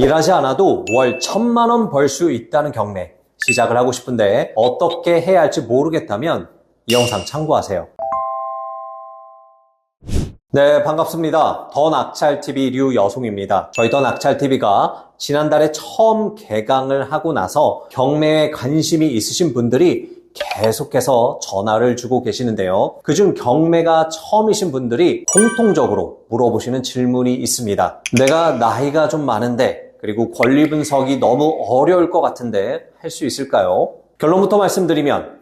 일하지 않아도 월 1,000만 원 벌 수 있다는 경매 시작을 하고 싶은데 어떻게 해야 할지 모르겠다면 이 영상 참고하세요. 네, 반갑습니다. 더 낙찰TV 류여송입니다. 저희 더 낙찰TV가 지난달에 처음 개강을 하고 나서 경매에 관심이 있으신 분들이 계속해서 전화를 주고 계시는데요. 그중 경매가 처음이신 분들이 공통적으로 물어보시는 질문이 있습니다. 내가 나이가 좀 많은데 그리고 권리 분석이 너무 어려울 것 같은데 할 수 있을까요? 결론부터 말씀드리면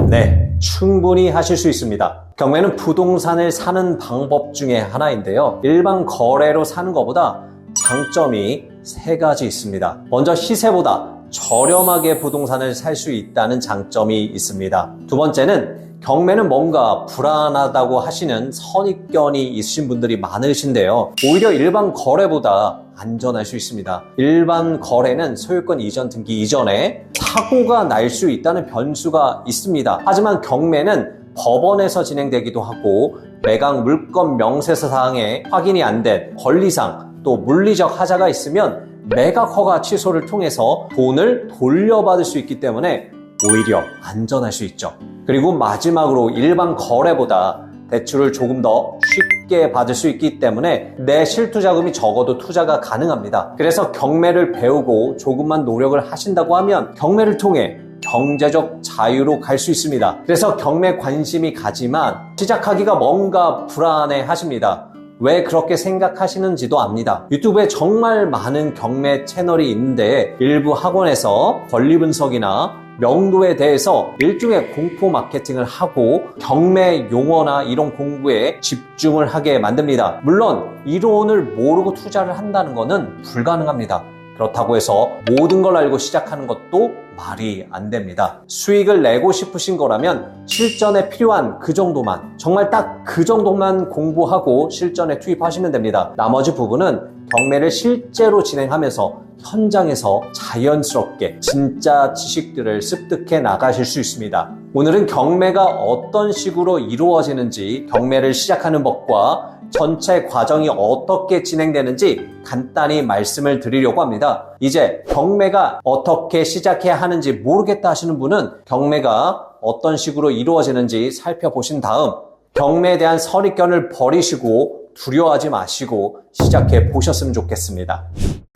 네, 충분히 하실 수 있습니다. 경매는 부동산을 사는 방법 중에 하나인데요. 일반 거래로 사는 것보다 장점이 3가지 있습니다. 먼저 시세보다 저렴하게 부동산을 살 수 있다는 장점이 있습니다. 두 번째는 경매는 뭔가 불안하다고 하시는 선입견이 있으신 분들이 많으신데요. 오히려 일반 거래보다 안전할 수 있습니다. 일반 거래는 소유권 이전 등기 이전에 사고가 날 수 있다는 변수가 있습니다. 하지만 경매는 법원에서 진행되기도 하고 매각 물건 명세서 사항에 확인이 안 된 권리상 또 물리적 하자가 있으면 매각 허가 취소를 통해서 돈을 돌려받을 수 있기 때문에 오히려 안전할 수 있죠. 그리고 마지막으로 일반 거래보다 대출을 조금 더 쉽게 받을 수 있기 때문에 내 실투자금이 적어도 투자가 가능합니다. 그래서 경매를 배우고 조금만 노력을 하신다고 하면 경매를 통해 경제적 자유로 갈 수 있습니다. 그래서 경매 관심이 가지만 시작하기가 뭔가 불안해 하십니다. 왜 그렇게 생각하시는지도 압니다. 유튜브에 정말 많은 경매 채널이 있는데 일부 학원에서 권리 분석이나 명도에 대해서 일종의 공포 마케팅을 하고 경매 용어나 이론 공부에 집중을 하게 만듭니다. 물론 이론을 모르고 투자를 한다는 것은 불가능합니다. 그렇다고 해서 모든 걸 알고 시작하는 것도 말이 안 됩니다. 수익을 내고 싶으신 거라면 실전에 필요한 그 정도만, 정말 딱 그 정도만 공부하고 실전에 투입하시면 됩니다. 나머지 부분은 경매를 실제로 진행하면서 현장에서 자연스럽게 진짜 지식들을 습득해 나가실 수 있습니다. 오늘은 경매가 어떤 식으로 이루어지는지, 경매를 시작하는 법과 전체 과정이 어떻게 진행되는지 간단히 말씀을 드리려고 합니다. 이제 경매가 어떻게 시작해야 하는지 모르겠다 하시는 분은 경매가 어떤 식으로 이루어지는지 살펴보신 다음 경매에 대한 선입견을 버리시고 두려워하지 마시고 시작해 보셨으면 좋겠습니다.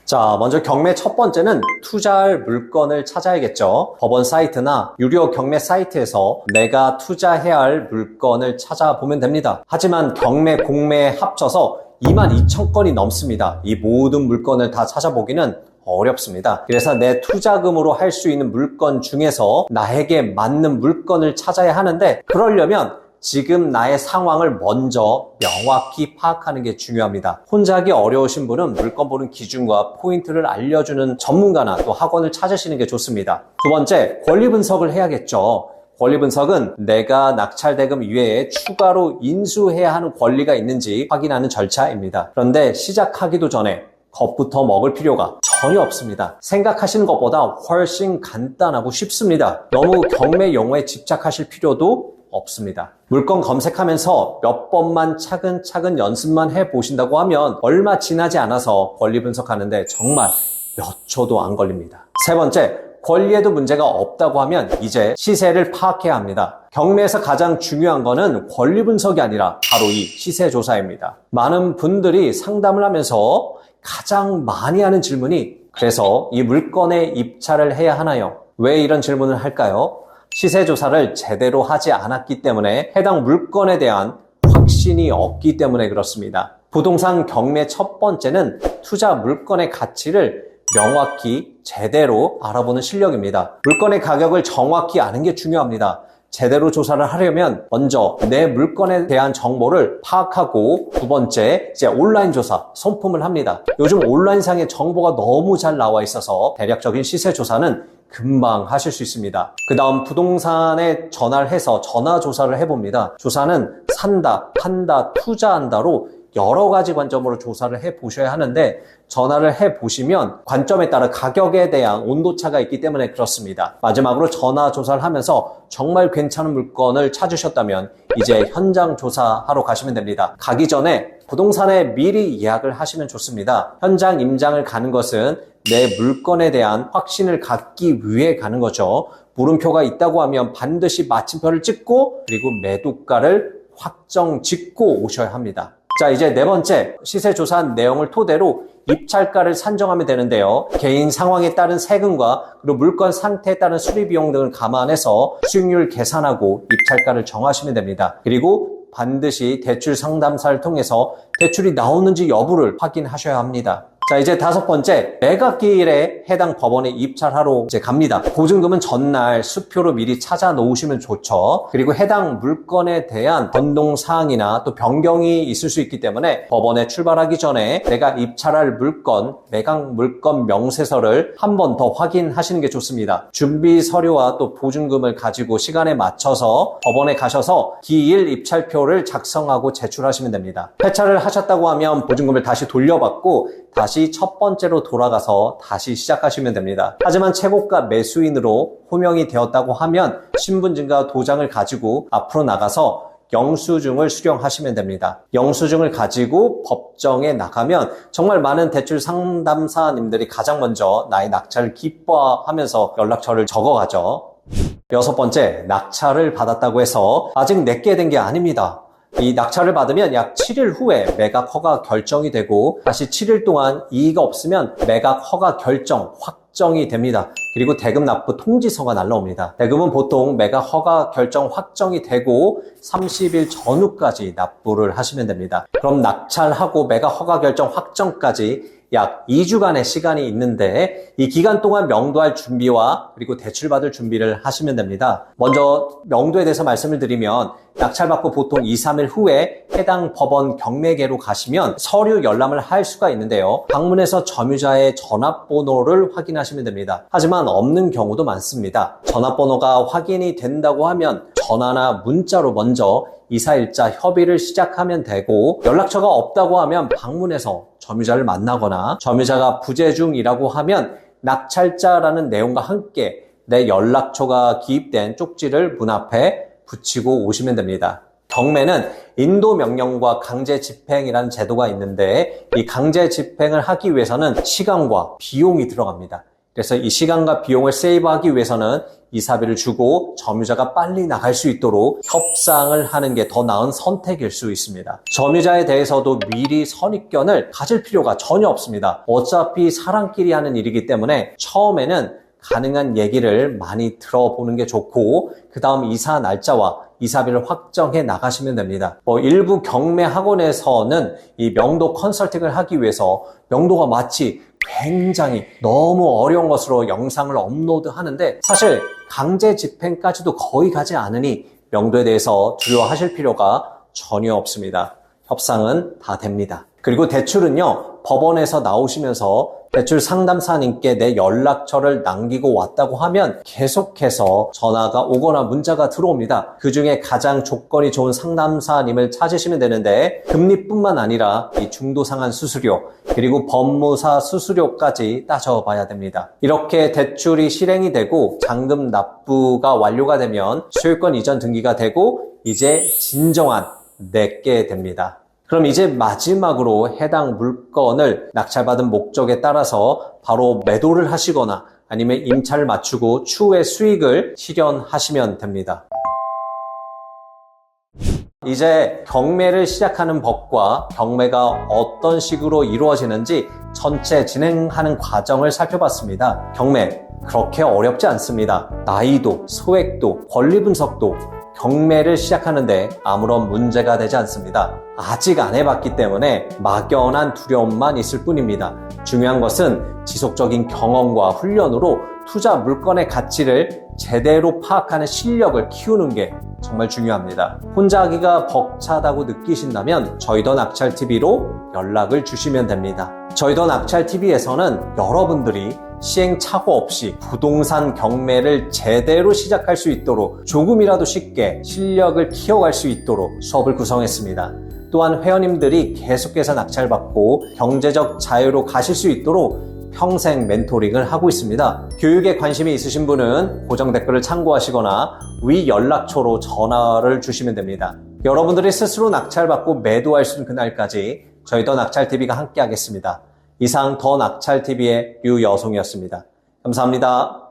자, 먼저 경매 첫 번째는 투자할 물건을 찾아야겠죠. 법원 사이트나 유료 경매 사이트에서 내가 투자해야 할 물건을 찾아보면 됩니다. 하지만 경매, 공매에 합쳐서 22,000건이 넘습니다. 이 모든 물건을 다 찾아보기는 어렵습니다. 그래서 내 투자금으로 할 수 있는 물건 중에서 나에게 맞는 물건을 찾아야 하는데 그러려면 지금 나의 상황을 먼저 명확히 파악하는 게 중요합니다. 혼자 하기 어려우신 분은 물건 보는 기준과 포인트를 알려주는 전문가나 또 학원을 찾으시는 게 좋습니다. 두 번째, 권리 분석을 해야겠죠. 권리 분석은 내가 낙찰대금 이외에 추가로 인수해야 하는 권리가 있는지 확인하는 절차입니다. 그런데 시작하기도 전에 겁부터 먹을 필요가 전혀 없습니다. 생각하시는 것보다 훨씬 간단하고 쉽습니다. 너무 경매 용어에 집착하실 필요도 없습니다. 물건 검색하면서 몇 번만 차근차근 연습만 해보신다고 하면 얼마 지나지 않아서 권리 분석하는데 정말 몇 초도 안 걸립니다. 세 번째, 권리에도 문제가 없다고 하면 이제 시세를 파악해야 합니다. 경매에서 가장 중요한 거는 권리 분석이 아니라 바로 이 시세 조사입니다. 많은 분들이 상담을 하면서 가장 많이 하는 질문이 그래서 이 물건에 입찰을 해야 하나요? 왜 이런 질문을 할까요? 시세 조사를 제대로 하지 않았기 때문에 해당 물건에 대한 확신이 없기 때문에 그렇습니다. 부동산 경매 첫 번째는 투자 물건의 가치를 명확히 제대로 알아보는 실력입니다. 물건의 가격을 정확히 아는 게 중요합니다. 제대로 조사를 하려면 먼저 내 물건에 대한 정보를 파악하고 두 번째 이제 온라인 조사, 손품을 합니다. 요즘 온라인상의 정보가 너무 잘 나와 있어서 대략적인 시세 조사는 금방 하실 수 있습니다. 그 다음 부동산에 전화를 해서 전화 조사를 해봅니다. 조사는 산다, 판다, 투자한다로 여러 가지 관점으로 조사를 해보셔야 하는데 전화를 해보시면 관점에 따라 가격에 대한 온도차가 있기 때문에 그렇습니다. 마지막으로 전화 조사를 하면서 정말 괜찮은 물건을 찾으셨다면 이제 현장 조사하러 가시면 됩니다. 가기 전에 부동산에 미리 예약을 하시면 좋습니다. 현장 임장을 가는 것은 내 물건에 대한 확신을 갖기 위해 가는 거죠. 물음표가 있다고 하면 반드시 마침표를 찍고 그리고 매도가를 확정 짓고 오셔야 합니다. 자, 이제 네 번째, 시세 조사한 내용을 토대로 입찰가를 산정하면 되는데요. 개인 상황에 따른 세금과 그리고 물건 상태에 따른 수리 비용 등을 감안해서 수익률 계산하고 입찰가를 정하시면 됩니다. 그리고 반드시 대출 상담사를 통해서 대출이 나오는지 여부를 확인하셔야 합니다. 자, 이제 다섯 번째, 매각기일에 해당 법원에 입찰하러 이제 갑니다. 보증금은 전날 수표로 미리 찾아 놓으시면 좋죠. 그리고 해당 물건에 대한 변동사항이나 또 변경이 있을 수 있기 때문에 법원에 출발하기 전에 내가 입찰할 물건, 매각 물건 명세서를 한 번 더 확인하시는 게 좋습니다. 준비 서류와 또 보증금을 가지고 시간에 맞춰서 법원에 가셔서 기일 입찰표를 작성하고 제출하시면 됩니다. 폐차를 하셨다고 하면 보증금을 다시 돌려받고 다시 첫 번째로 돌아가서 다시 시작하시면 됩니다. 하지만 최고가 매수인으로 호명이 되었다고 하면 신분증과 도장을 가지고 앞으로 나가서 영수증을 수령하시면 됩니다. 영수증을 가지고 법정에 나가면 정말 많은 대출 상담사님들이 가장 먼저 나의 낙찰을 기뻐하면서 연락처를 적어가죠. 여섯 번째, 낙찰을 받았다고 해서 아직 내게 된 게 아닙니다. 이 낙찰을 받으면 약 7일 후에 매각 허가 결정이 되고 다시 7일 동안 이의가 없으면 매각 허가 결정 확정이 됩니다. 그리고 대금 납부 통지서가 날라옵니다. 대금은 보통 매각 허가 결정 확정이 되고 30일 전후까지 납부를 하시면 됩니다. 그럼 낙찰하고 매각 허가 결정 확정까지 약 2주간의 시간이 있는데 이 기간 동안 명도할 준비와 그리고 대출받을 준비를 하시면 됩니다. 먼저 명도에 대해서 말씀을 드리면 낙찰받고 보통 2, 3일 후에 해당 법원 경매계로 가시면 서류 열람을 할 수가 있는데요. 방문해서 점유자의 전화번호를 확인하시면 됩니다. 하지만 없는 경우도 많습니다. 전화번호가 확인이 된다고 하면 전화나 문자로 먼저 이사일자 협의를 시작하면 되고 연락처가 없다고 하면 방문해서 점유자를 만나거나 점유자가 부재 중이라고 하면 낙찰자라는 내용과 함께 내 연락처가 기입된 쪽지를 문 앞에 붙이고 오시면 됩니다. 경매는 인도 명령과 강제 집행이라는 제도가 있는데 이 강제 집행을 하기 위해서는 시간과 비용이 들어갑니다. 그래서 이 시간과 비용을 세이브하기 위해서는 이사비를 주고 점유자가 빨리 나갈 수 있도록 협상을 하는 게 더 나은 선택일 수 있습니다. 점유자에 대해서도 미리 선입견을 가질 필요가 전혀 없습니다. 어차피 사람끼리 하는 일이기 때문에 처음에는 가능한 얘기를 많이 들어보는 게 좋고 그 다음 이사 날짜와 이사비를 확정해 나가시면 됩니다. 일부 경매 학원에서는 이 명도 컨설팅을 하기 위해서 명도가 마치 굉장히 너무 어려운 것으로 영상을 업로드 하는데 사실 강제 집행까지도 거의 가지 않으니 명도에 대해서 두려워하실 필요가 전혀 없습니다. 협상은 다 됩니다. 그리고 대출은요, 법원에서 나오시면서 대출 상담사님께 내 연락처를 남기고 왔다고 하면 계속해서 전화가 오거나 문자가 들어옵니다. 그 중에 가장 조건이 좋은 상담사님을 찾으시면 되는데 금리뿐만 아니라 이 중도상환 수수료 그리고 법무사 수수료까지 따져봐야 됩니다. 이렇게 대출이 실행이 되고 잔금 납부가 완료가 되면 소유권 이전 등기가 되고 이제 진정한 내게 됩니다. 그럼 이제 마지막으로 해당 물건을 낙찰받은 목적에 따라서 바로 매도를 하시거나 아니면 임차를 맞추고 추후에 수익을 실현하시면 됩니다. 이제 경매를 시작하는 법과 경매가 어떤 식으로 이루어지는지 전체 진행하는 과정을 살펴봤습니다. 경매 그렇게 어렵지 않습니다. 나이도, 소액도, 권리 분석도 경매를 시작하는데 아무런 문제가 되지 않습니다. 아직 안 해봤기 때문에 막연한 두려움만 있을 뿐입니다. 중요한 것은 지속적인 경험과 훈련으로 투자 물건의 가치를 제대로 파악하는 실력을 키우는 게 정말 중요합니다. 혼자 하기가 벅차다고 느끼신다면 저희더 낙찰TV로 연락을 주시면 됩니다. 저희더 낙찰TV에서는 여러분들이 시행착오 없이 부동산 경매를 제대로 시작할 수 있도록 조금이라도 쉽게 실력을 키워갈 수 있도록 수업을 구성했습니다. 또한 회원님들이 계속해서 낙찰받고 경제적 자유로 가실 수 있도록 평생 멘토링을 하고 있습니다. 교육에 관심이 있으신 분은 고정 댓글을 참고하시거나 위 연락처로 전화를 주시면 됩니다. 여러분들이 스스로 낙찰받고 매도할 수 있는 그날까지 저희 더 낙찰TV가 함께 하겠습니다. 이상 더 낙찰TV의 류여송이었습니다. 감사합니다.